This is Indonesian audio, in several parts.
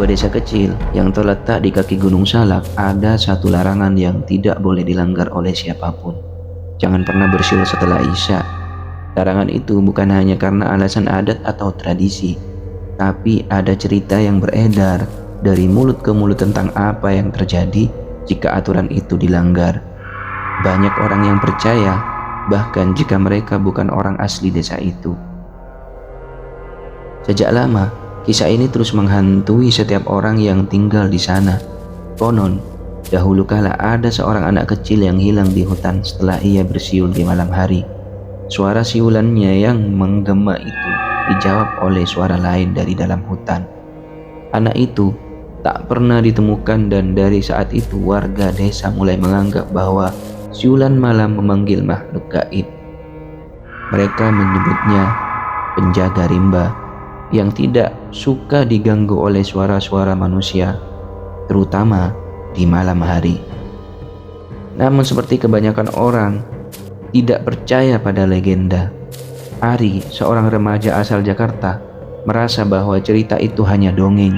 sebuah desa kecil yang terletak di kaki Gunung Salak, ada satu larangan yang tidak boleh dilanggar oleh siapapun. Jangan pernah bersiul setelah Isya. Larangan itu bukan hanya karena alasan adat atau tradisi, tapi ada cerita yang beredar dari mulut ke mulut tentang apa yang terjadi jika aturan itu dilanggar. Banyak orang yang percaya, bahkan jika mereka bukan orang asli desa itu. Sejak lama, kisah ini terus menghantui setiap orang yang tinggal di sana. Konon, dahulu kala ada seorang anak kecil yang hilang di hutan setelah ia bersiul di malam hari. Suara siulannya yang menggema itu dijawab oleh suara lain dari dalam hutan. Anak itu tak pernah ditemukan dan dari saat itu warga desa mulai menganggap bahwa siulan malam memanggil makhluk gaib. Mereka menyebutnya penjaga rimba yang tidak suka diganggu oleh suara-suara manusia, terutama di malam hari. Namun seperti kebanyakan orang tidak percaya pada legenda, Ari, seorang remaja asal Jakarta, merasa bahwa cerita itu hanya dongeng.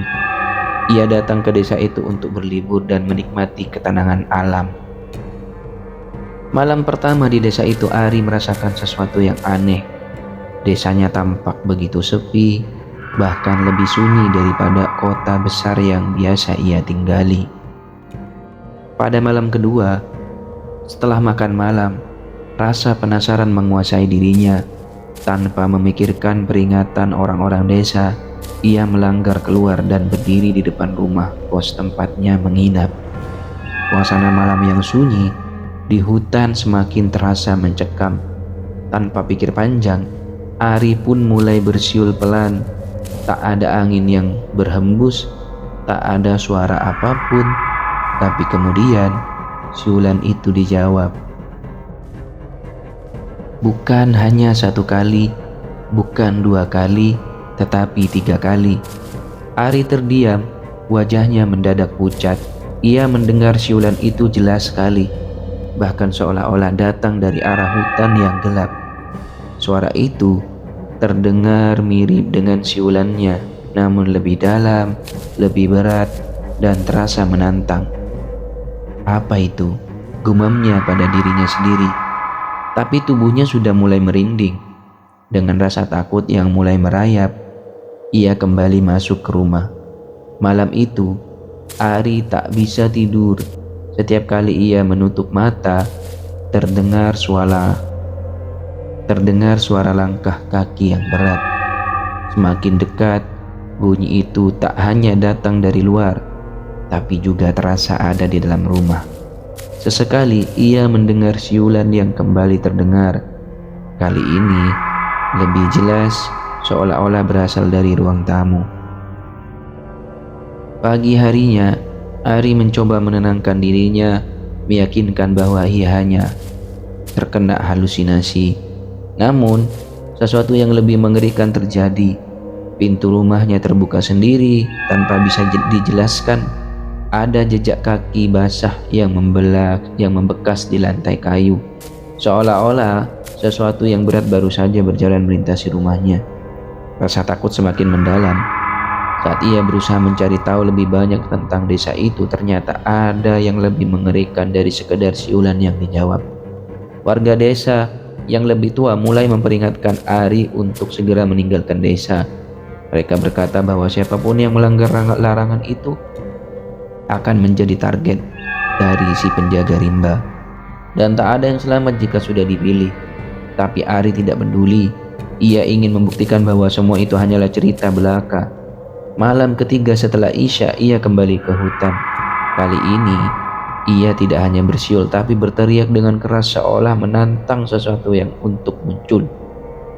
Ia datang ke desa itu untuk berlibur dan menikmati ketenangan alam. Malam pertama di desa itu, Ari merasakan sesuatu yang aneh. Desanya tampak begitu sepi, bahkan lebih sunyi daripada kota besar yang biasa ia tinggali. Pada malam kedua, setelah makan malam, rasa penasaran menguasai dirinya. Tanpa memikirkan peringatan orang-orang desa, ia melanggar keluar dan berdiri di depan rumah kos tempatnya menginap. Suasana malam yang sunyi di hutan semakin terasa mencekam. Tanpa pikir panjang, Ari pun mulai bersiul pelan. Tak ada angin yang berhembus, tak ada suara apapun, tapi kemudian siulan itu dijawab. Bukan hanya satu kali, bukan dua kali, tetapi 3 kali. Ari terdiam, wajahnya mendadak pucat. Ia mendengar siulan itu jelas sekali, bahkan seolah-olah datang dari arah hutan yang gelap. Suara itu terdengar mirip dengan siulannya, namun lebih dalam, lebih berat, dan terasa menantang. Apa itu? Gumamnya pada dirinya sendiri. Tapi tubuhnya sudah mulai merinding. Dengan rasa takut yang mulai merayap, ia kembali masuk ke rumah. Malam itu, Ari tak bisa tidur. Setiap kali ia menutup mata, terdengar suara langkah kaki yang berat. Semakin dekat, bunyi itu tak hanya datang dari luar, tapi juga terasa ada di dalam rumah. Sesekali ia mendengar siulan yang kembali terdengar. Kali ini lebih jelas, seolah-olah berasal dari ruang tamu. Pagi harinya, Ari mencoba menenangkan dirinya, meyakinkan bahwa ia hanya terkena halusinasi. Namun, sesuatu yang lebih mengerikan terjadi. Pintu rumahnya terbuka sendiri tanpa bisa dijelaskan. Ada jejak kaki basah yang membekas di lantai kayu. Seolah-olah sesuatu yang berat baru saja berjalan melintasi rumahnya. Rasa takut semakin mendalam. Saat ia berusaha mencari tahu lebih banyak tentang desa itu, ternyata ada yang lebih mengerikan dari sekedar siulan yang dijawab. Warga desa yang lebih tua mulai memperingatkan Ari untuk segera meninggalkan desa. Mereka berkata bahwa siapapun yang melanggar larangan itu akan menjadi target dari si penjaga rimba, dan tak ada yang selamat jika sudah dipilih. Tapi Ari tidak peduli. Ia ingin membuktikan bahwa semua itu hanyalah cerita belaka. Malam ketiga setelah Isya, ia kembali ke hutan. Kali ini ia tidak hanya bersiul, tapi berteriak dengan keras seolah menantang sesuatu yang untuk muncul.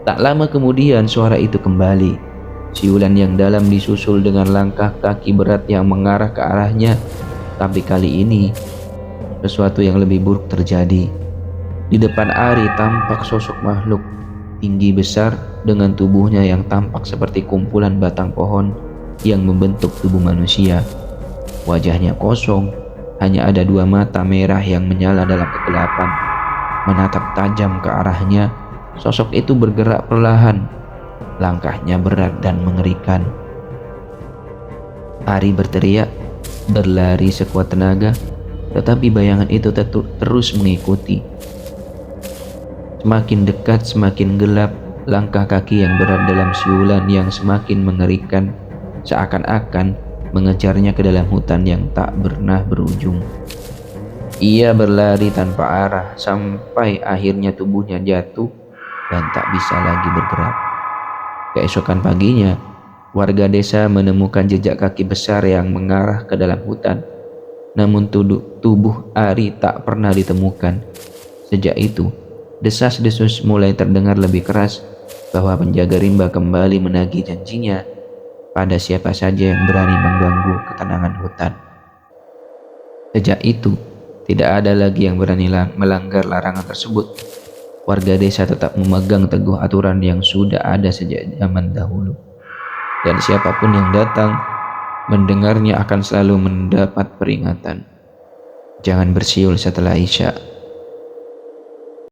Tak lama kemudian suara itu kembali. Siulan yang dalam disusul dengan langkah kaki berat yang mengarah ke arahnya. Tapi kali ini sesuatu yang lebih buruk terjadi. Di depan Ari tampak sosok makhluk tinggi besar dengan tubuhnya yang tampak seperti kumpulan batang pohon yang membentuk tubuh manusia. Wajahnya kosong, hanya ada 2 mata merah yang menyala dalam kegelapan. Menatap tajam ke arahnya, sosok itu bergerak perlahan. Langkahnya berat dan mengerikan. Ari berteriak, berlari sekuat tenaga, tetapi bayangan itu terus mengikuti. Semakin dekat, semakin gelap, langkah kaki yang berat dalam siulan yang semakin mengerikan, seakan-akan mengejarnya ke dalam hutan yang tak pernah berujung. Ia berlari tanpa arah sampai akhirnya tubuhnya jatuh dan tak bisa lagi bergerak. Keesokan paginya, warga desa menemukan jejak kaki besar yang mengarah ke dalam hutan. Namun tubuh Ari tak pernah ditemukan. Sejak itu, desas-desus mulai terdengar lebih keras bahwa penjaga rimba kembali menagih janjinya pada siapa saja yang berani mengganggu ketenangan hutan. Sejak itu, tidak ada lagi yang berani melanggar larangan tersebut. Warga desa tetap memegang teguh aturan yang sudah ada sejak zaman dahulu. Dan siapapun yang datang mendengarnya akan selalu mendapat peringatan. Jangan bersiul setelah Isya.